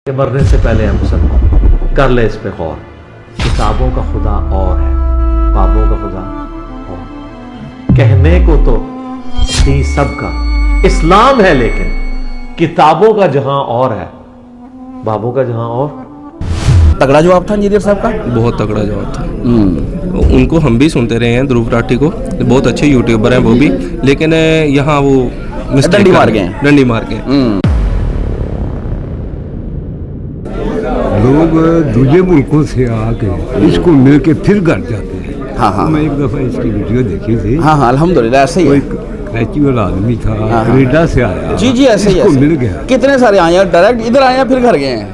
کہ مرنے سے پہلے ہم سب کر لے اس پہ غور. کتابوں کا خدا اور ہے، بابوں کا خدا اور. کہنے کو تو تھی سب کا اسلام ہے، لیکن کتابوں کا جہاں اور ہے، بابوں کا جہاں اور. تگڑا جواب تھا انجینئر صاحب کا، بہت تگڑا جواب تھا. ان کو ہم بھی سنتے رہے ہیں، دھروو راٹھی کو، بہت اچھے یوٹیوبر ہیں وہ بھی، لیکن یہاں وہ ڈنڈی مار گئے. لوگ دوسرے ملکوں سے آ کے اس کو مل کے پھر گھر جاتے ہیں. ہاں میں ایک دفعہ اس کی ویڈیو دیکھی تھی. ہاں الحمدللہ ایسے ہی ہے. کراچی والا آدمی تھا، کینیڈا سے آیا. جی ایسے ہی اس کو مل گیا. کتنے سارے آئے ہیں ڈائریکٹ ادھر آئے ہیں پھر گھر گئے ہیں.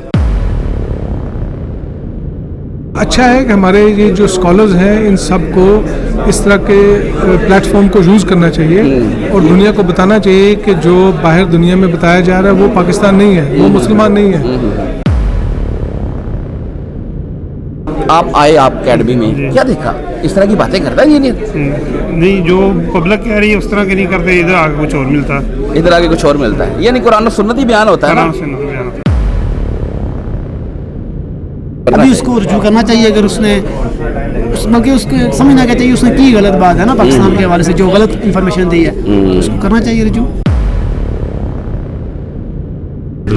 اچھا ہے کہ ہمارے یہ جو اسکالرز ہیں ان سب کو اس طرح کے پلیٹ فارم کو یوز کرنا چاہیے اور دنیا کو بتانا چاہیے کہ جو باہر دنیا میں بتایا جا رہا ہے وہ پاکستان نہیں ہے، وہ مسلمان نہیں ہے. آپ آئے آپ اکیڈمی میں کیا دیکھا؟ اس طرح کی باتیں کرتا ہے انجینئر؟ نہیں، جو پبلک کہہ رہی ہے اس طرح کے نہیں کرتے. ادھر آگے کچھ اور ملتا ہے، ادھر آگے کچھ اور ملتا ہے. یعنی قرآن و سنت ہی بیان ہوتا ہے نا. ابھی اس کو رجوع کرنا چاہیے. اگر اس نے بلکہ اس کو سمجھنا کیا چاہیے اس نے کی غلط بات ہے نا پاکستان کے حوالے سے، جو غلط انفارمیشن دی ہے اس کو کرنا چاہیے رجوع.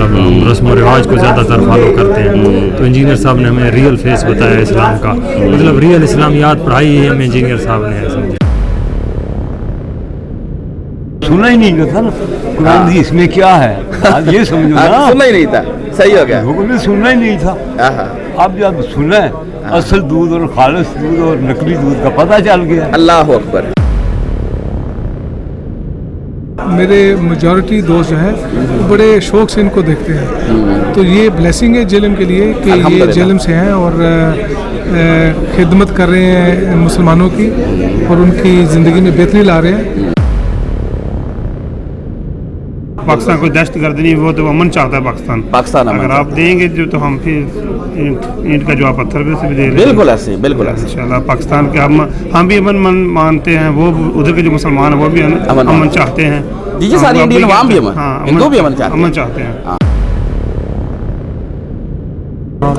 ہم رسم و رواج کو زیادہ تر فالو کرتے ہیں، تو انجینئر صاحب نے ہمیں ریئل فیس بتایا اسلام کا، مطلب ریئل اسلامیات پڑھائی ہے ہمیں انجینئر صاحب نے. سنا ہی نہیں تھا نا قرآن جی اس میں کیا ہے، آپ یہ سمجھو نا. سننا ہی نہیں تھا. صحیح ہو گیا. لوگوں نے سننا ہی نہیں تھا. اب جب سنا اصل دودھ اور خالص دودھ اور نقلی دودھ کا پتہ چل گیا. اللہ اکبر. میرے میجورٹی دوست جو ہیں بڑے شوق سے ان کو دیکھتے ہیں، تو یہ بلیسنگ ہے جیلم کے لیے کہ یہ جیلم سے ہیں اور خدمت کر رہے ہیں مسلمانوں کی اور ان کی زندگی میں بہتری لا رہے ہیں. پاکستان کو دہشت گرد نہیں، وہ تو امن چاہتا ہے پاکستان. اگر آپ دیں گے جو تو ہم پھر اینٹ کا جواب پتھر سے بھی دے رہے ہیں. بالکل ایسے، بالکل ایسے. انشاءاللہ پاکستان کے ہم بھی امن مانتے ہیں، وہ ادھر کے جو مسلمان ہیں وہ بھی امن چاہتے ہیں. جی ساری انڈین عوام بھی امن، ہندو بھی امن چاہتے ہیں.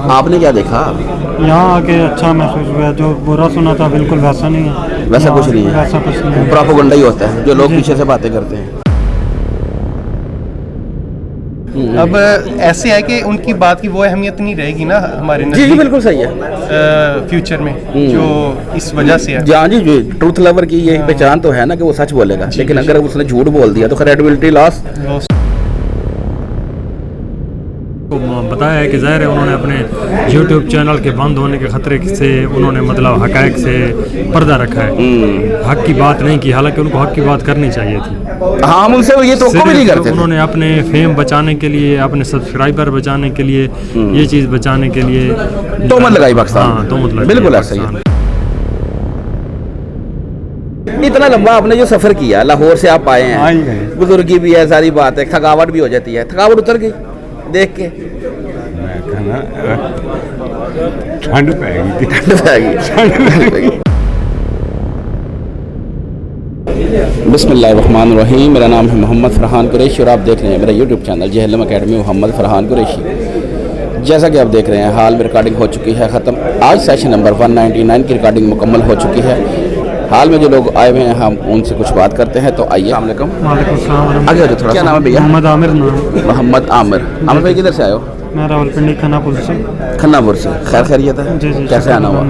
آپ نے کیا دیکھا یہاں آ کے اچھا محسوس ہوا، جو برا سنا تھا بالکل ویسا نہیں ہے. ویسا کچھ نہیں ہے، ویسا کچھ نہیں ہے. پروپیگنڈا ہی ہوتا ہے جو لوگ پیچھے سے باتیں کرتے ہیں. اب ایسے ہے کہ ان کی بات کی وہ اہمیت نہیں رہے گی نا ہمارے جی بالکل صحیح ہے. فیوچر میں جو اس وجہ سے ہے. جی ٹروتھ لور کی یہ پہچان تو ہے نا کہ وہ سچ بولے گا، لیکن اگر اس نے جھوٹ بول دیا تو کریڈیبلٹی لاس. بتایا ہے کہ ظاہر ہے انہوں نے اپنے یوٹیوب چینل کے بند ہونے کے خطرے سے انہوں نے مطلب حقائق سے پردہ رکھا ہے، حق کی بات نہیں کی، حالانکہ ان کو حق کی بات کرنی چاہیے تھی. ہاں ان سے یہ تو بھی نہیں کرتے. انہوں نے اپنے فیم بچانے کے لیے، اپنے سبسکرائبر بچانے کے لیے، یہ چیز بچانے کے لیے تہمت لگائی پاکستان. ہاں تہمت لگائی. بالکل ایسا ہی. اتنا لمبا آپ نے جو سفر کیا، لاہور سے آپ آئے ہیں، بزرگی بھی ہے، ساری بات ہے، تھکاوٹ بھی ہو جاتی ہے. تھکاوٹ اتر گئی دیکھ کے؟ ٹھنڈ پائے گی. بسم اللہ الرحمن الرحیم. میرا نام ہے محمد فرحان قریشی اور آپ دیکھ رہے ہیں میرا یوٹیوب چینل جہلم اکیڈمی محمد فرحان قریشی. جیسا کہ آپ دیکھ رہے ہیں حال میں ریکارڈنگ ہو چکی ہے ختم. آج سیشن نمبر 199 کی ریکارڈنگ مکمل ہو چکی ہے. حال میں جو لوگ آئے ہوئے ہیں ہم ان سے کچھ بات کرتے ہیں. تو آئیے. السلام علیکم. وعلیکم السلام. آگے جو تھوڑا. کیا نام ہے بھیا؟ محمد عامر. محمد عامر. عامر بھائی کدھر سے آئے ہو؟ میں راولپنڈی کھناپور سے. کھناپور سے. خیر خیریت ہے؟ جی کیسے آنا ہوا؟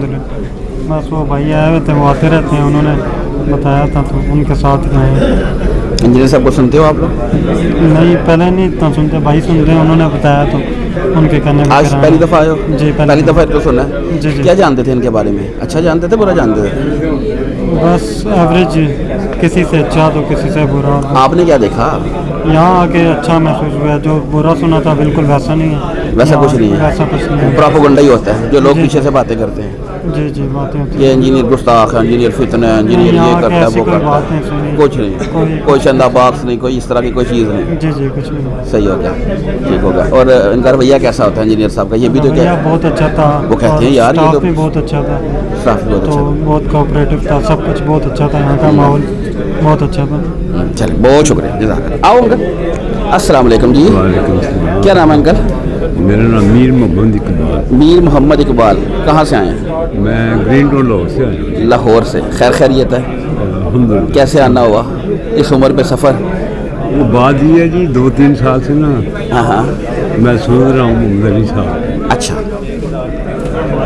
بس وہ بھائی آئے ہوئے تھے، وہ آتے رہتے ہیں، انہوں نے بتایا تھا تو ان کے ساتھ گئے ہیں. انجینئر صاحب کو سنتے ہو آپ لوگ؟ نہیں پہلے نہیں اتنا سنتے، بھائی سنتے ہیں، انہوں نے بتایا تو ان کے کہنے میں. آج پہلی دفعہ آئے ہو؟ جی پہلی دفعہ تو سنا ہے. جی کیا جانتے تھے ان کے بارے میں؟ اچھا جانتے تھے برا جانتے تھے؟ بس ایوریج، کسی سے اچھا تو کسی سے برا. آپ نے کیا دیکھا یہاں آ کے اچھا محسوس ہوا، جو برا سنا تھا بالکل ویسا نہیں ہے. ویسا کچھ نہیں ہے، ویسا کچھ نہیں ہے. پروپیگنڈا ہی ہوتا ہے جو لوگ پیچھے سے باتیں کرتے ہیں. جی باتیں ہوتی ہیں. یہ انجینئر گستاخ ہے، انجینئر فتنہ ہے، انجینئر یہ کرتا ہے وہ کرتا ہے. کچھ نہیں، کوئی چندہ باکس نہیں، کوئی اس طرح کی کوئی چیز نہیں. جی کچھ نہیں. صحیح ہو گیا، ٹھیک ہو گیا. اور ان کا رویہ کیسا ہوتا ہے انجینئر صاحب کا؟ یہ بھی تو کیا بہت اچھا تھا. وہ کہتے ہیں یار یہ تو بہت اچھا تھا. اسٹاف بہت اچھا تو بہت کوآپریٹو تھا، سب کچھ بہت اچھا تھا. یہاں کا ماحول بہت اچھا تھا. چلے بہت شکریہ. جزاک اللہ. آؤ انکل. السلام علیکم. جی وعلیکم السلام. کیا نام ہے انکل؟ मेरा नाम मीर मोहम्मद इकबाल। मीर मोहम्मद इकबाल, कहाँ से आए हैं? मैं ग्रीन टाउन लाहौर से आया हूँ। लाहौर से। खैरियत है? अल्हम्दुलिल्लाह। कैसे आना हुआ इस उम्र पे सफ़र? वो बात ये है जी 2-3 साल से ना हाँ हाँ। मैं सोच रहा हूँ मोहम्मद अली साहब। अच्छा।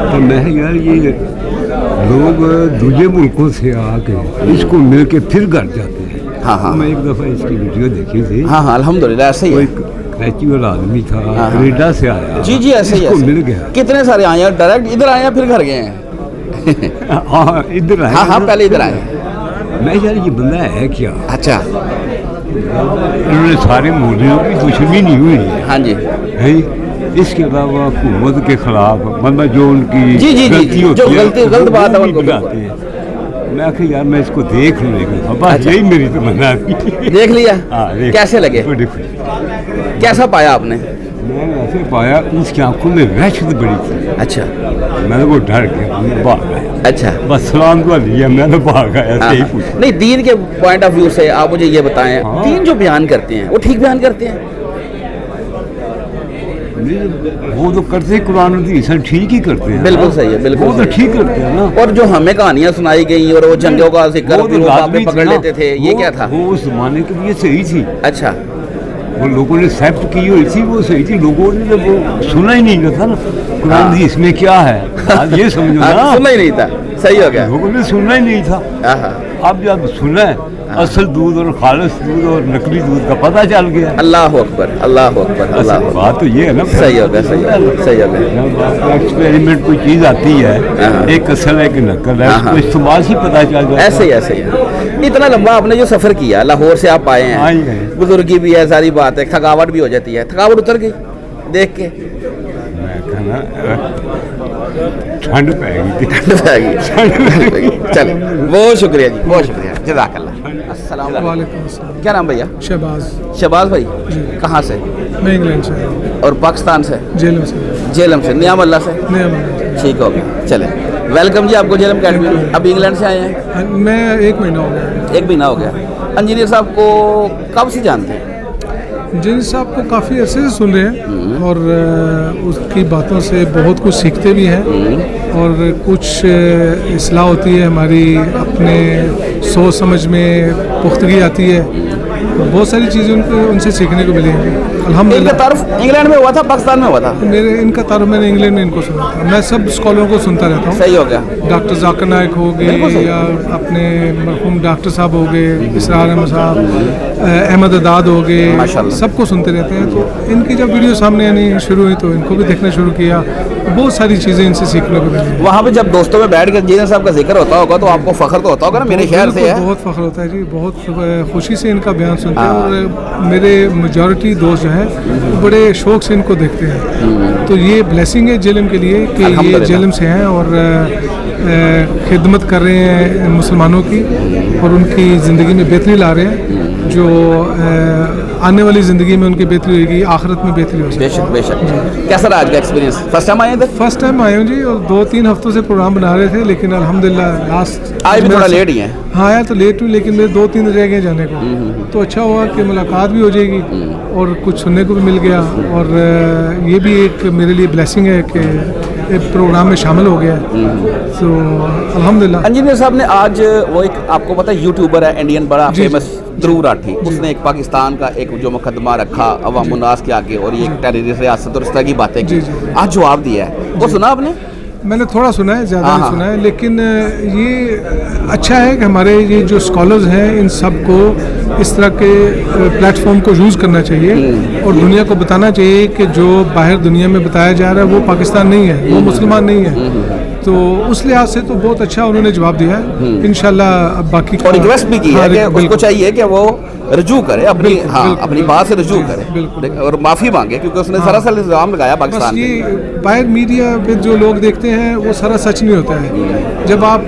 तो मैं यार ये लोग दूसरे मुल्कों से आके इसको मिल के फिर घर जाते हैं। हाँ हाँ। मैं एक दफ़ा इसकी वीडियो देखी थी। हाँ हाँ अल्हम्दुलिल्लाह ऐसे ही कोई है। क्रैचुअल आदमी था, हाँ। कनाडा से आया। जी जी ऐसे ही इसको ऐसे। मिल गया। कितने सारे आए हैं? डायरेक्ट इधर आए हैं फिर घर गए हैं? हाँ इधर आया। हाँ हाँ पहले इधर आए। मैं यार ये बंदा है क्या? अच्छा। इन्होंने सारे मौलवियों की दुश्मनी नहीं हुई है। हाँ जी। है इसके अलावा हुकूमत के खिलाफ मतलब जो उनकी जी, जी, जी, गलती होती जो है, गलत बात है वो उनको भी बनाते हैं। मैं आखिर यार मैं इसको देख लूँगा। बस अच्छा। यही मेरी तमन्ना थी। देख लिया? हाँ, देख। कैसे लगे? बड़ी खुशी। कैसा पाया आपने? मैंने ऐसे पाया उसकी आंखों में वहशत बड़ी थी। अच्छा। मैंने वो डर गया, मैं भाग आया। अच्छा। बस सलाम दुआ लिया, मैं तो भाग आया। हाँ, यही हाँ। पूछा। नहीं दीन के पॉइंट ऑफ व्यू से आप मुझे ये बताएं, हाँ। दीन जो बयान करते हैं वो ठीक बयान करते हैं? वो तो करते ही कुरान हदीस ठीक ही करते हैं। बिल्कुल सही है, बिल्कुल वो तो सही है। ठीक करते हैं ना। और जो हमें कहानियां सुनाई गई और वो जंगों का जिक्र वो फिर तो वो लाजमी बापें थी पकड़ ना। लेते थे, ये वो- क्या था? वो उस जमाने के लिए सही थी। अच्छा। वो लोगों ने एक्सेप्ट की हुई थी, वो सही थी। लोगों ने तो वो सुना ही नहीं था ना कुरान हदीस में क्या है। आज ये समझो ना, सुनना ही नहीं था। सही हो गया। लोगों ने सुनना ही नहीं था। हाँ हाँ। अब जब सुना है असल दूध और खालिस दूध और नकली दूध का पता चल गया। अल्लाह अकबर, अल्लाह अकबर, अल्लाह असल अकबर। बात तो ये है ना। सही हो गया, सही हो गया, सही हो गया। एक्सपेरिमेंट कोई चीज़ आती है, हाँ। एक असल है एक नकल है, हाँ, उसको हाँ। इस्तेमाल ही पता चल जाता है। ऐसे ही ऐसे ही है। इतना लंबा आपने जो सफर किया, लाहौर से आप आए आए हैं, हैं। बुजुर्गी भी है, सारी बात है, थकावट भी हो जाती है। थकावट उतर गई देख के? मैं कहना ठंड पै गई थी। चलो बहुत शुक्रिया जी, बहुत शुक्रिया, जज़ाकल्लाह। अस्सलाम वालेकुम। वालेकुम अस्सलाम। क्या नाम भैया? शहबाज। शहबाज भाई, कहाँ से? मैं इंग्लैंड से हूँ, और पाकिस्तान से? जेलम से। जेलम से, नियाम अल्लाह से। नया बंदा। ठीक हो गया, चले। वेलकम जी आपको जेलम अकेडमी में। अब इंग्लैंड से आए हैं? मैं 1 महीना हो गया। 1 महीना हो गया। इंजीनियर साहब को कब से जानते हैं? जिन साहब को काफ़ी अरसे से सुन रहे हैं और उसकी बातों से बहुत कुछ सीखते भी हैं और कुछ इस्लाह होती है हमारी, अपने सोच समझ में पुख्तगी आती है। बहुत सारी चीज़ें उनसे सीखने को मिली हैं इनका अल्हम्दुलिल्लाह। तारुफ इंग्लैंड में हुआ था, पाकिस्तान में हुआ था? इनका तारुफ मैंने इंग्लैंड में इनको सुना था। मैं सब स्कॉलरों को सुनता रहता हूँ। सही हो गया। डॉक्टर जाकिर नायक हो बिल्कुल गए सही। या अपने मरहूम डॉक्टर साहब हो गए, इसरार अहमद साहब, अहमद अदाद हो गए, माशाल्लाह। सबको सुनते रहते हैं। तो इनकी जब वीडियो सामने आनी शुरू हुई तो इनको भी देखना शुरू किया। बहुत सारी चीज़ें इनसे सीखने को मिली। वहाँ पे जब दोस्तों में बैठ कर इंजीनियर साहब का जिक्र होता होगा तो आपको फख्र तो होता होगा ना, मेरे शहर से है। बहुत फख्र होता है जी, बहुत खुशी से इनका बयान सुनते हैं। और मेरे मेजॉरिटी दोस्त जो हैं वो बड़े शौक से इनको देखते हैं। तो ये ब्लेसिंग है जेलम के लिए कि ये अल्हम्दुलिल्लाह। जेलम से हैं और खिदमत कर रहे हैं मुसलमानों की और उनकी ज़िंदगी में बेहतरी ला रहे हैं। जो आने वाली ज़िंदगी में उनकी बेहतरी होगी, आखिरत में बेहतरी हो सकती है। बेशक बेशक। कैसा रहा आज का एक्सपीरियंस? फर्स्ट टाइम आए इधर? फर्स्ट टाइम आए हूँ जी, और 2-3 हफ्तों से प्रोग्राम बना रहे थे, लेकिन अल्हम्दुलिल्लाह लास्ट आज भी थोड़ा लेट ही है। हाँ आया तो लेट हूँ, लेकिन मेरे 2-3 रह गए जाने को। तो अच्छा हुआ कि मुलाकात भी हो जाएगी और कुछ सुनने को भी मिल गया। और ये भी एक मेरे लिए ब्लेसिंग है कि एक प्रोग्राम में शामिल हो गया। तो अल्हम्दुलिल्लाह। इंजीनियर साहब ने आज वो एक आपको पता है यूट्यूबर है इंडियन बड़ा जी, फेमस ध्रुव राठी, उसने एक पाकिस्तान का एक जो मुकदमा रखा अवाम उन्नास के आगे और ये एक टेररिस्ट रियासत और इस तरह की बातें की। जी, जी। आज जवाब दिया है, वो सुना आपने? मैंने थोड़ा सुना है, ज़्यादा हाँ, नहीं हाँ। सुना है, लेकिन ये अच्छा है कि हमारे ये जो स्कॉलर्स हैं इन सब को इस तरह के प्लेटफॉर्म को यूज़ करना चाहिए और दुनिया को बताना चाहिए कि जो बाहर दुनिया में बताया जा रहा है वो पाकिस्तान नहीं है, वो मुसलमान नहीं है। तो उस लिहाज से तो बहुत अच्छा उन्होंने जवाब दिया है। इंशाल्लाह अब बाकी और रिक्वेस्ट भी की है कि उसको चाहिए कि वो रजू करे अपनी, बिल्कुल, हाँ बिल्कुल, अपनी बात से रजू बिल्कुल, बिल्कुल। करे और माफ़ी मांगे क्योंकि उसने हाँ। सरासर इल्ज़ाम लगाया बस पाकिस्तान पे। ये बाहर मीडिया पे जो लोग देखते हैं वो सारा सच नहीं होता है। जब आप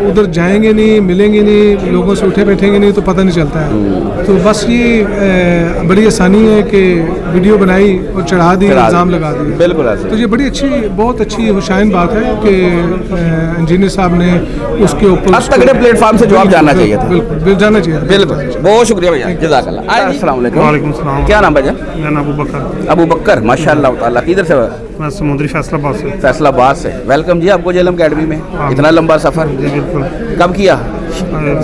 उधर जाएंगे नहीं, मिलेंगे नहीं, लोगों से उठे बैठेंगे नहीं तो पता नहीं चलता है। तो बस ये बड़ी आसानी है कि वीडियो बनाई और चढ़ा दी, इल्ज़ाम लगा दिए। बिल्कुल ऐसे। तो ये बड़ी अच्छी, बहुत अच्छी हुशाइन बात है कि इंजीनियर साहब ने उसके ऊपर अब तगड़े प्लेटफॉर्म से जवाब जानना चाहिए था। बिल्कुल जाना चाहिए। बिल्कुल, बहुत शुक्रिया भैया। भैया जज़ाकल्लाह। अस्सलाम वालेकुम। वालेकुम सलाम। क्या नाम भैया? मेरा नाम अबू बकर। अबू बकर, माशाअल्लाह ताला। किधर से? मैं समुद्री फैसलाबाद से। फैसलाबाद से। वेलकम जी आपको जेएलएम अकेडमी में। इतना लंबा सफ़र जी बिल्कुल। कब किया?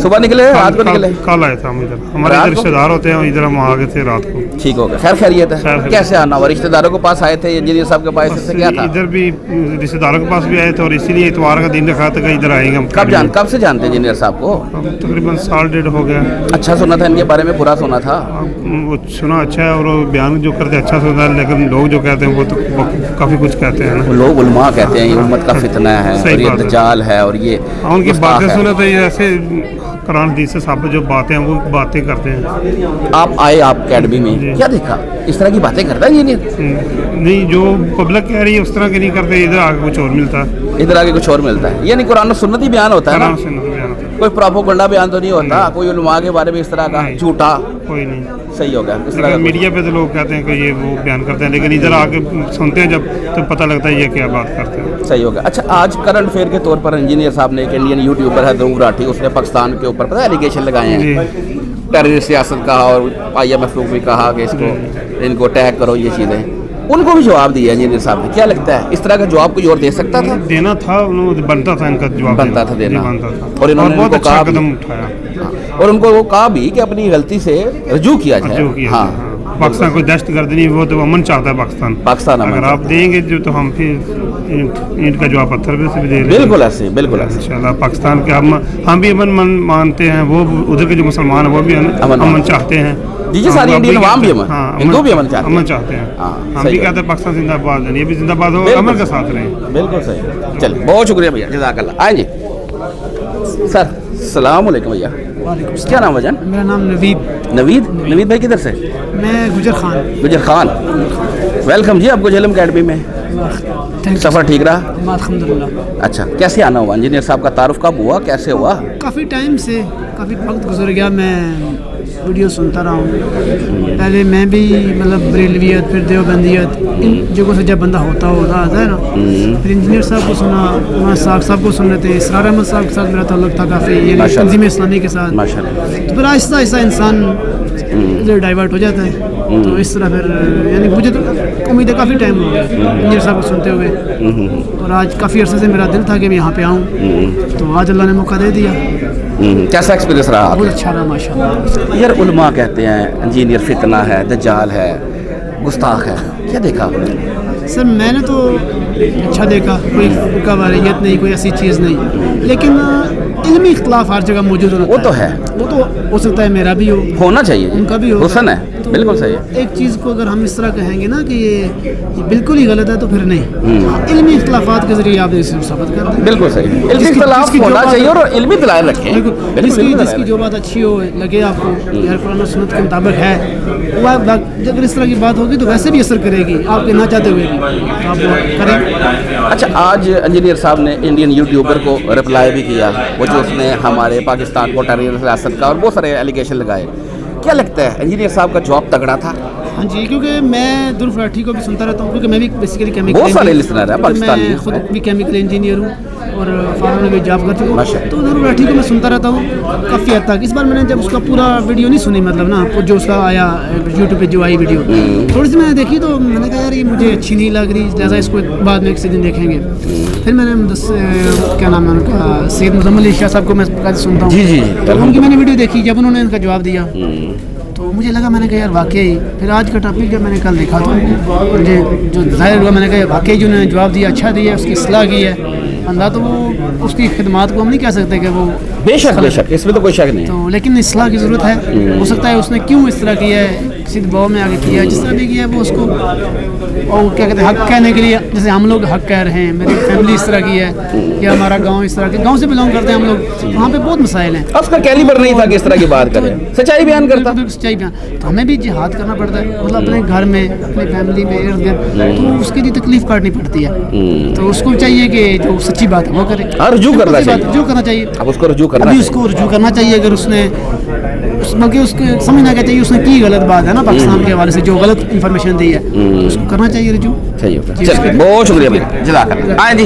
सुबह निकले, रात को निकले? कल आए थे हम इधर, हमारे रात इधर को? रिश्तेदार होते हैं, इधर हम आ गए थे रात को। ठीक हो गया, खैर खैरियत है। खैरियत। कैसे आना हुआ? रिश्तेदारों के पास आए थे, इंजीनियर साहब के पास से क्या था? इधर भी रिश्तेदारों के पास भी आए थे और इसीलिए इतवार का दिन रखा था कि इधर आएंगे हम। कब से जानते हैं इंजीनियर साहब को? तकरीबन साल डेढ़ हो गया। अच्छा सुना था इनके बारे में, बुरा सुना था? वो सुना अच्छा है और वो बयान जो करते हैं अच्छा सुना है, लेकिन लोग जो कहते हैं वो तो काफ़ी कुछ कहते हैं ना। लोग उलमा कहते हैं ये उम्मत का फितना है सही और ये बात है। दज्जाल है और ये उनकी गुस्ताख बातें है। सुने तो ये ऐसे कुरान हदीस से साबित जो बातें हैं वो बातें करते हैं। आप आए आप अकेडमी में, जी। क्या देखा? इस तरह की बातें करता है इंजीनियर? नहीं, जो पब्लिक कह रही है उस तरह के नहीं करते, इधर आगे कुछ और मिलता है। इधर आगे कुछ और मिलता है, यानी कुरान और सुन्नत ही बयान होता है ना? कुरान से नहीं बयान होता है। कोई प्रोपोगंडा बयान तो नहीं होता, कोई उलमा के बारे में इस तरह का नहीं। झूठा? कोई नहीं। सही हो गया इस तरह लेकिन का? मीडिया पे तो लोग कहते हैं कि ये वो बयान करते हैं, लेकिन इधर आके सुनते हैं जब तो पता लगता है ये क्या बात करते हैं। सही हो गया। अच्छा, आज करंट अफेयर के तौर पर इंजीनियर साहब ने, एक इंडियन यूट्यूबर है ध्रुव राठी, उसने पाकिस्तान के ऊपर पता है एलिगेशन लगाए हैं, टेररिस्ट सियासत कहा और IMF को भी कहा कि इसको इनको अटैक करो, ये चीज़ें। उनको भी जवाब दिया इंजीनियर साहब ने। क्या लगता है इस तरह का जवाब कोई और दे सकता था? देना था, बनता था इनका जवाब, बनता था देना। जी, बनता था। और इन्होंने बहुत उनको अच्छा कहा भी। कदम उठाया। और उनको वो कहा भी कि अपनी गलती से रजू किया जाए। जो किया, हाँ, हाँ। पाकिस्तान को दहशत गर्द नहीं, वो तो अमन चाहता है पाकिस्तान अमन अगर आप देंगे जो तो हम फिर ईंट का जवाब पत्थर भी से भी दे रहे हैं। बिल्कुल ऐसे, बिल्कुल ऐसे। इंशाल्लाह पाकिस्तान के हम भी अमन मानते हैं, वो उधर के जो मुसलमान हैं वो भी अमन चाहते हैं। जी सारी इंडियन अवाम भी अमन, हाँ, हिंदू भी अमन चाहते हैं। अमन चाहते हैं। हाँ, हम सही भी है। कहते हैं पाकिस्तान जिंदाबाद है, ये भी जिंदाबाद हो, बिल्कुल। अमन के साथ रहें। बिल्कुल सही। चलिए, बहुत शुक्रिया भैया, जज़ाकल्लाह। आए जी सर, सलाम अलैकुम भैया। क्या नाम है जान? मेरा नाम नवीद। नवीद भाई किधर से? मैं गुजर खान। वेलकम जी आपको जेएलएम अकेडमी में। सफ़र ठीक रहा? अल्हम्दुलिल्लाह। अच्छा, कैसे आना हुआ? इंजीनियर साहब का तारुफ कब हुआ, कैसे हुआ? काफ़ी टाइम से, काफ़ी वक्त गुजर गया, मैं वीडियो सुनता रहा हूँ। पहले मैं भी मतलब बरेलवियत, फिर देवबंदियत, इन जगहों से जब बंदा होता है ना, फिर इंजीनियर साहब को सुना, वहाँ साहब को सुन रहे थे, इसरार अहमद साहब के साथ मेरा ताल्लुक था काफ़ी, यानी तंजीम इस्लामी के साथ। माशाल्लाह। तो फिर आहिस्ता आहिस्ता इंसान इधर डाइवर्ट हो जाता है। तो इस तरह फिर यानी मुझे तो उम्मीद है काफ़ी टाइम हो गया इंजीनियर साहब को सुनते हुए, और आज काफ़ी अरसे से मेरा दिल था कि मैं यहाँ पे आऊँ, तो आज अल्लाह ने मौका दे दिया। कैसा एक्सपीरियंस रहा बहुत आपका? अच्छा रहा माशाल्लाह। यार उलमा कहते हैं इंजीनियर फितना है, दज्जाल है, गुस्ताख है, क्या देखा आपने? सर मैंने तो अच्छा देखा, कोई फ़िरका वारियत नहीं, कोई ऐसी चीज़ नहीं, लेकिन इल्मी इख्तलाफ हर जगह मौजूद होता वो तो है। वो तो हो सकता है मेरा भी हो, होना चाहिए, उनका भी हो। हुस्न है, बिल्कुल सही है। एक चीज़ को अगर हम इस तरह कहेंगे ना कि ये बिल्कुल ही गलत है तो फिर नहीं, इल्मी इख्तलाफात के जरिए आप इसे साबित कर दें। बिल्कुल सही। इल्मी इख्तलाफ होना चाहिए और इल्मी दलाइल रखें। बिल्कुल, जिसकी जो बात अच्छी हो, लगे आपको यार कुरान और सुन्नत के मुताबिक है, वो अगर इस तरह की बात होगी तो वैसे भी असर करेगी, आपके ना चाहते हुए भी, तो आप वो करें। अच्छा, आज इंजीनियर साहब ने इंडियन यूट्यूबर को रिप्लाई भी किया, वो जो उसने हमारे पाकिस्तान को टेररिस्ट सियासत का और बहुत सारे एलिगेशन लगाए। क्या लगता है इंजीनियर साहब का जवाब तगड़ा था? हाँ जी, क्योंकि मैं ध्रुव राठी को भी सुनता रहता हूँ, क्योंकि मैं भी बेसिकली केमिकल, बहुत सारे लिसनर हैं पाकिस्तान में। मैं खुद भी केमिकल इंजीनियर हूँ और फॉरेन में भी जॉब करती हूँ, माशाअल्लाह। तो ध्रुव राठी को मैं सुनता रहता हूँ काफ़ी हद तक। इस बार मैंने जब उसका पूरा वीडियो नहीं सुनी, मतलब ना जो उसका आया यूट्यूब पे जो आई वीडियो, थोड़ी सी मैंने देखी तो मैंने कहा यार ये मुझे अच्छी नहीं लग रही, लिहाजा इसको बाद में किसी दिन देखेंगे। फिर मैंने क्या नाम है उनका, सैयद मुजम्मिल अली शाह साहब को मैं सुनता हूँ, जी, तो उनकी मैंने वीडियो देखी, जब उन्होंने इनका जवाब दिया तो मुझे लगा, मैंने कहा यार वाकई। फिर आज का टॉपिक जब मैंने कल देखा तो मुझे जो जाहिर हुआ, मैंने कहा वाकई जो उन्होंने जवाब दिया अच्छा दिया, उसकी इस्लाह की है बंदा, तो वो उसकी खिदमात को हम नहीं कह सकते कि वो बेशक इसमें तो कोई शक नहीं है। तो लेकिन इस्लाह की ज़रूरत है। हो सकता है उसने क्यों इस तरह किया है, किसी दबाव में आगे किया है, जिस तरह भी किया है वो उसको, और क्या कहते हैं, हक कहने के लिए, जैसे हम लोग हक कह रहे हैं, मेरी फैमिली इस तरह की है या हमारा गांव इस तरह के, गांव से बिलोंग करते हैं हम लोग, वहाँ पे बहुत मसाइल हैं। उसका कैलिबर नहीं था कि इस तरह की बात करें, सच्चाई बयान करता। सच्चाई बयान, तो हमें भी जिहाद करना पड़ता है, मतलब अपने घर में, अपनी फैमिली में, इर्द गिर्द, तो उसके लिए तकलीफ काटनी पड़ती है। तो उसको चाहिए कि जो सच्ची बात है वो करे, रजू करना चाहिए, रजू करना चाहिए। अब उसको रजू करना अभी उसको रजू करना चाहिए, अगर उसने बल्कि उसके समझना क्या चाहिए उसने की गलत बात है ना पाकिस्तान के हवाले से, जो गलत इन्फॉर्मेशन दी है, उसको करना चाहिए रजू। सही होगा। चलिए, बहुत शुक्रिया भैया, जज़ाकल्लाह। आए जी,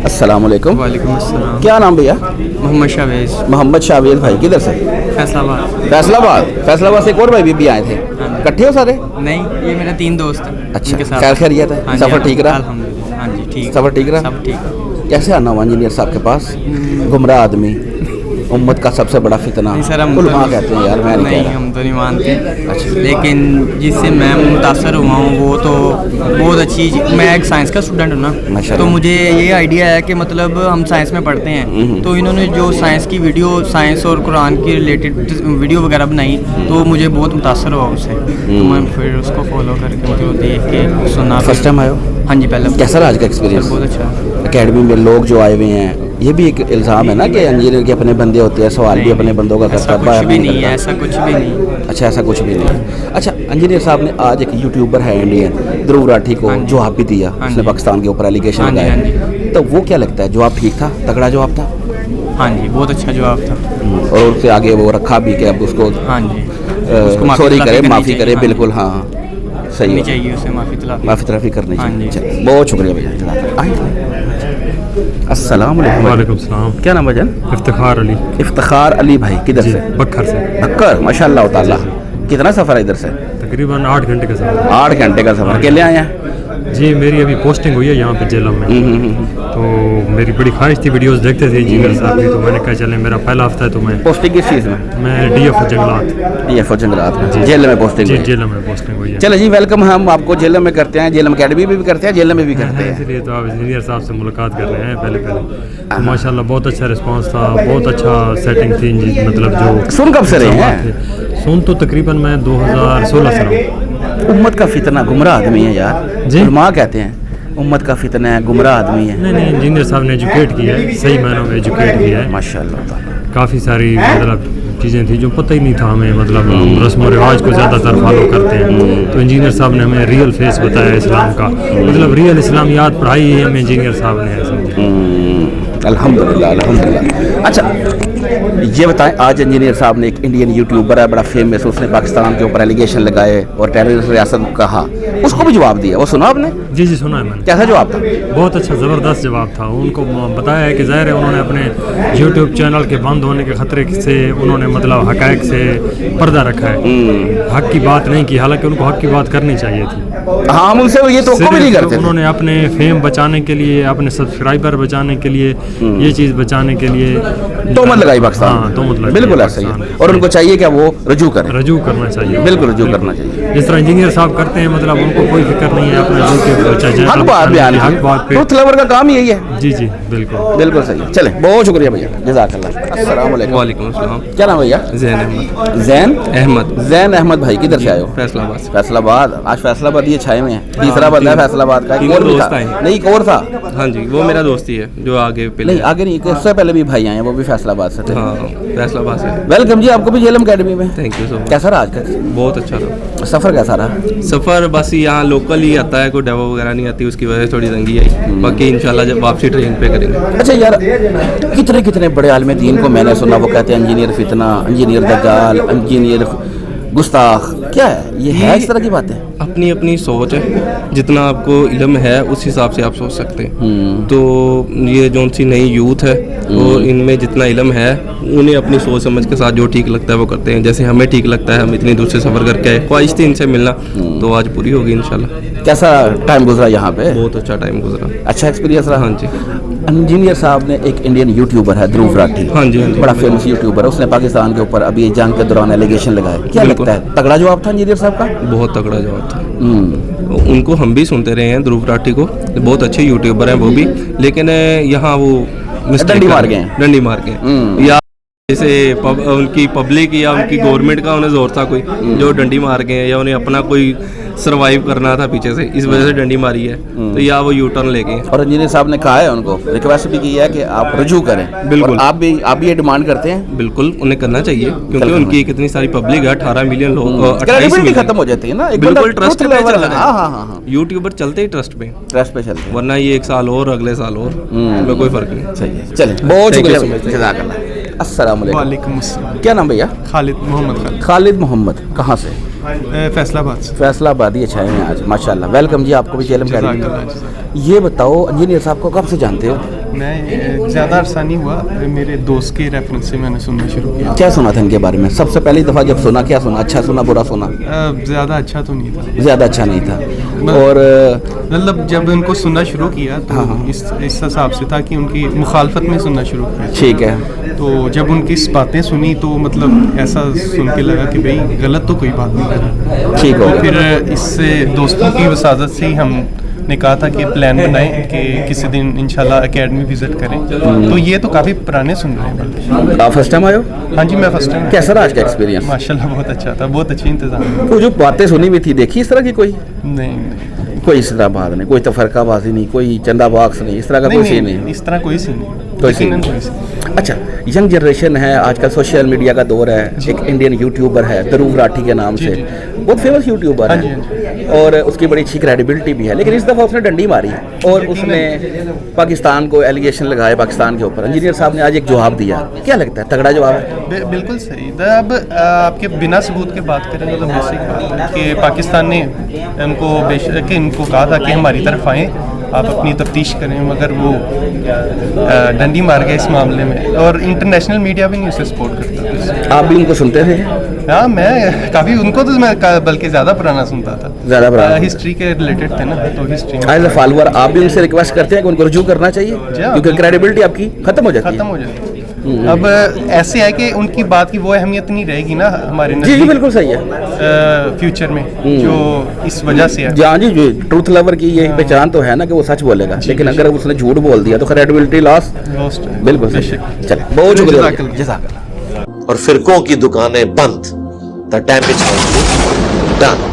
अस्सलाम वालेकुम। वालेकुम अस्सलाम। क्या नाम भैया? मोहम्मद शावेज। मोहम्मद शावेज भाई किधर से? फैसलाबाद से एक और भाई भी आए थे, इकट्ठे हो सारे? नहीं, ये मेरे 3 दोस्त हैं। अच्छा, खैर खैरियत है? सफ़र ठीक रहा? अल्हम्दुलिल्लाह, हाँ जी ठीक, सफ़र ठीक रहा? सब ठीक। कैसे आना हुआ इंजीनियर साहब के पास? गुमराह आदमी, उम्मत का सबसे बड़ा फितना, नहीं सर, हम उलमा कहते हैं यार, मैं नहीं कह रहा। हम तो नहीं मानते। अच्छा, लेकिन जिससे मैं मुतासर हुआ हूँ वो तो बहुत अच्छी, मैं एक साइंस का स्टूडेंट हूँ ना, तो मुझे ये आइडिया है कि मतलब हम साइंस में पढ़ते हैं, तो इन्होंने जो साइंस की वीडियो, साइंस और कुरान की रिलेटेड वीडियो वगैरह बनाई, तो मुझे बहुत मुतासर हुआ उससे, तो मैं फिर उसको फॉलो करके मतलब देख के सुना। फर्स्ट टाइम आए हो? हाँ जी, पहले। कैसा रहा आज का एक्सपीरियंस? बहुत अच्छा। एकेडमी में लोग जो आए हुए हैं, ये भी एक इल्ज़ाम है ना कि इंजीनियर के अपने बंदे होते हैं, सवाल भी अपने बंदों का करता है, कुछ भी नहीं है, ऐसा कुछ भी नहीं। अच्छा, ऐसा कुछ भी नहीं। अच्छा, इंजीनियर साहब ने आज एक यूट्यूबर है इंडियन, ध्रुव राठी को जवाब भी दिया, उसने पाकिस्तान के ऊपर एलिगेशन लगाया, तो वो क्या लगता है, जवाब ठीक था, तगड़ा जवाब था? हाँ जी, बहुत अच्छा जवाब था। और उससे आगे वो रखा भी कि अब उसको हाँ जी, सॉरी करे, माफ़ी करे, बिल्कुल हाँ सही चाहिए, उसे माफ़ी तलाफ़ी करनी चाहिए। बहुत शुक्रिया भैया। अस्सलाम वालेकुम सलाम। क्या नाम है जान? इफ्तिखार अली। इफ्तिखार अली भाई, किधर से? बक्खर से। बक्खर, माशाल्लाह ताला। कितना सफ़र है इधर से? तकरीबन 8 घंटे का सफ़र। 8 घंटे का सफ़र। अकेले आए हैं? जी, मेरी अभी पोस्टिंग हुई है यहाँ पे जेलम में, तो मेरी बड़ी ख्वाहिश थी, वीडियोस देखते थे इंजीनियर साहब की, तो मैंने कहा चले मेरा पहला हफ्ता है तो मैं। पोस्टिंग किस चीज़ में? मैं DFO जंगलात। DFO जंगलात में जेल में पोस्टिंग? जी, जेल में पोस्टिंग हुई है। चलो जी, वेलकम। हम आपको जेल में करते हैं, जेल अकेडमी में भी करते हैं, जेल में भी करते हैं, इसलिए तो आप इंजीनियर साहब से मुलाकात कर रहे हैं पहले। तो माशाल्लाह बहुत अच्छा रिस्पांस था, बहुत अच्छा सेटिंग थी, मतलब जो। सुन कब से रहे हैं? सुन तो तकरीबन मैं 2016 से रहा हूँ। उम्मत का फितना, गुमराह आदमी है यार जी, उलमा कहते हैं उम्मत का फितना है, गुमराह आदमी है। नहीं, इंजीनियर साहब ने एजुकेट किया है, सही मायनों में एजुकेट किया है माशाल्लाह। काफ़ी सारी मतलब चीज़ें थी जो पता ही नहीं था हमें, मतलब हम रस्म और रिवाज को ज़्यादातर फॉलो करते हैं, तो इंजीनियर साहब ने हमें रियल फेस बताया इस्लाम का, मतलब रियल इस्लामियात पढ़ाई है हमें इंजीनियर साहब ने। अल्हम्दुलिल्लाह, अल्हम्दुलिल्लाह। अच्छा, ये बताएं, आज इंजीनियर साहब ने, एक इंडियन यूट्यूबर है बड़ा फेमस, उसने पाकिस्तान के ऊपर एलिगेशन लगाए और टेररिस्ट रियासत कहा, उसको भी जवाब दिया, वो सुना आपने? जी, सुना है मैंने। कैसा जवाब था? बहुत अच्छा, ज़बरदस्त जवाब था। उनको बताया है कि ज़ाहिर है उन्होंने अपने यूट्यूब चैनल के बंद होने के ख़तरे से उन्होंने मतलब हक़ाइक़ से पर्दा रखा है, हक़ की बात नहीं की, हालांकि उनको हक़ की बात करनी चाहिए थी। हाँ, हम उनसे ये तो भी नहीं करते। उन्होंने अपने फेम बचाने के लिए, अपने सब्सक्राइबर बचाने के लिए, ये चीज़ बचाने के लिए तोहमत लगाई पाकिस्तान। हाँ, तोहमत लगाई, बिल्कुल ऐसा ही है, और उनको चाहिए कि वो रजू करना चाहिए, बिल्कुल रजू करना चाहिए, जिस तरह इंजीनियर साहब करते हैं, मतलब उनको कोई फिक्र नहीं है अपना हक बात बयान, हक बात पे ट्रूथ लवर का काम यही है। जी, बिल्कुल सही। चले, बहुत शुक्रिया भैया, जज़ाकल्लाह। अस्सलाम वालेकुम। वालेकुम अस्सलाम। क्या नाम भैया? ज़ैन अहमद भाई, किधर से आए हो? फैसलाबाद। आज फैसलाबाद ये छाए में है, तीसरा बंदा है फैसलाबाद का। और भी था? नहीं, एक और था। हाँ जी, वो मेरा दोस्त ही है जो आगे नहीं, आगे नहीं, इससे पहले भी भाई आए हैं, वो भी फैसलाबाद से थे। हाँ, फैसलाबाद से। वेलकम जी, आपको भी जेलम अकेडमी में। Thank you so much. कैसा रहा आज का? बहुत अच्छा रहा। सफ़र कैसा रहा? सफ़र बस यहाँ लोकल ही आता है, कोई डेवो वगैरह नहीं आती, उसकी वजह से थोड़ी तंगी आई, बाकी इंशाल्लाह जब वापसी ट्रेन पे करेंगे। अच्छा यार, कितने बड़े आलिम दीन को मैंने सुना, वो कहते हैं इंजीनियर फितना, इंजीनियर दज्जाल, इंजीनियर गुस्ताख, क्या है ये? है इस तरह की बातें? अपनी अपनी सोच है, जितना आपको इल्म है उस हिसाब से आप सोच सकते हैं। तो ये जो सी नई यूथ है, वो इनमें जितना इल्म है उन्हें अपनी सोच समझ के साथ जो ठीक लगता है वो करते हैं। जैसे हमें ठीक लगता है, हम इतनी दूर से सफ़र करके आए, ख्वाहिश थी इनसे मिलना, तो आज पूरी होगी इंशाल्लाह। कैसा टाइम गुजरा यहाँ पे? बहुत अच्छा टाइम गुजरा, अच्छा एक्सपीरियंस रहा। हाँ जी। इंजीनियर साहब ने, एक इंडियन यूट्यूबर है ध्रुव राठी, हाँ जी, बड़ा फेमस यूट्यूबर है, उसने पाकिस्तान के ऊपर अभी जंग के दौरान एलिगेशन लगाए, क्या लगता है तगड़ा जवाब था इंजीनियर साहब का? बहुत तगड़ा जवाब था। उनको हम भी सुनते रहे हैं, ध्रुव राठी को, बहुत अच्छे यूट्यूबर हैं वो भी, लेकिन यहाँ वो डंडी मार गए या जैसे उनकी पब्लिक या उनकी गवर्नमेंट का उन्हें जोर था कोई, जो डंडी मार गए, या उन्हें अपना कोई सरवाइव करना था पीछे से, इस वजह से डंडी मारी है, तो या वो यू टर्न लेके। और इंजीनियर साहब ने कहा है, उनको रिक्वेस्ट भी की है कि आप रजू करें। बिल्कुल, आप भी ये डिमांड करते हैं? बिल्कुल, उन्हें करना चाहिए, क्योंकि उनकी कितनी सारी पब्लिक है, 18 मिलियन लोग, खत्म हो जाती है ना, बिल्कुल ट्रस्ट पे चल रहा है। यूट्यूबर चलते ही ट्रस्ट पे चलते, वरना ये 1 साल और अगले साल और में कोई फर्क नहीं। सही है, चले, बहुत शुक्रिया। अस्सलाम वालेकुम। क्या नाम भैया? खालिद मोहम्मद। कहाँ से? फैसलाबाद ये छाए हैं आज, माशाल्लाह। वेलकम जी, आपको भी जेलम अकेडमी में। ये बताओ, इंजीनियर साहब को कब से जानते हो? मैं ज़्यादा अरसा नहीं हुआ, मेरे दोस्त के रेफरेंस से मैंने सुनना शुरू किया। क्या सुना था इनके बारे में सबसे पहली दफ़ा जब सुना? क्या सुना? अच्छा सुना, बुरा सुना? ज़्यादा अच्छा तो नहीं था, ज़्यादा अच्छा नहीं था। और मतलब जब उनको सुनना शुरू किया तो हाँ। इस हिसाब से था कि उनकी मुखालफत में सुनना शुरू किया। ठीक है। तो जब उनकी बातें सुनी तो मतलब ऐसा सुन के लगा कि भाई गलत तो कोई बात नहीं कर रहा। ठीक हो गया। फिर इससे दोस्तों की वसाजत से ही हमने कहा था कि प्लान बनाएं कि किसी दिन इंशाल्लाह एकेडमी विजिट करें। तो ये तो काफ़ी पुराने सुन रहे हैं। आप फर्स्ट टाइम आए हो? हाँ जी, मैं फर्स्ट टाइम। कैसा रहा आज का एक्सपीरियंस? माशाल्लाह बहुत अच्छा था, बहुत अच्छी इंतज़ाम। तो जो बातें सुनी हुई थी, देखी इस तरह की कोई? नहीं, कोई इस तरह बात नहीं, कोई तफरकाबाजी नहीं, कोई चंदा बॉक्स नहीं, इस तरह का कोई सीन नहीं? इस तरह कोई सीन नहीं, कोई सीन नहीं। अच्छा, यंग जनरेशन है आजकल, सोशल मीडिया का दौर है। एक इंडियन यूट्यूबर है दरूफ राठी के नाम से, बहुत फेमस यूट्यूबर है और उसकी बड़ी अच्छी क्रेडिबिलिटी भी है, लेकिन इस दफ़ा उसने डंडी मारी और उसने पाकिस्तान को एलिगेशन लगाए पाकिस्तान के ऊपर। इंजीनियर साहब ने आज एक जवाब दिया, क्या लगता है? तगड़ा जवाब है? बिल्कुल सही। अब आपके बिना सबूत के बात करें तो बेसिक बात है कि पाकिस्तान ने इनको कहा था कि हमारी तरफ आएँ, आप अपनी तफ्तीश करें, मगर वो डंडी मार गए इस मामले में। और इंटरनेशनल मीडिया भी नहीं उसे सपोर्ट करता। आप भी उनको सुनते थे? हाँ, मैं काफ़ी उनको तो मैं बल्कि ज़्यादा पुराना सुनता था, ज़्यादा पुराना हिस्ट्री के रिलेटेड थे ना, तो हिस्ट्री एज ए फॉलोअर आप भी उनसे रिक्वेस्ट करते हैं कि उनको रुजू करना चाहिए क्योंकि क्रेडिबिलिटी आपकी खत्म हो जाती है। अब ऐसे है कि उनकी बात की वो अहमियत नहीं रहेगी ना हमारे जी जी बिल्कुल सही है फ्यूचर में, जो इस वजह से है। हाँ जी जी, ट्रूथ लवर की ये पहचान तो है ना कि वो सच बोलेगा, लेकिन अगर उसने झूठ बोल दिया तो क्रेडिबिलिटी लॉस। बिल्कुल सही। चले, बहुत शुक्रिया। जज़ाकल्लाह। और फिरकों की दुकानें बंद। The damage done.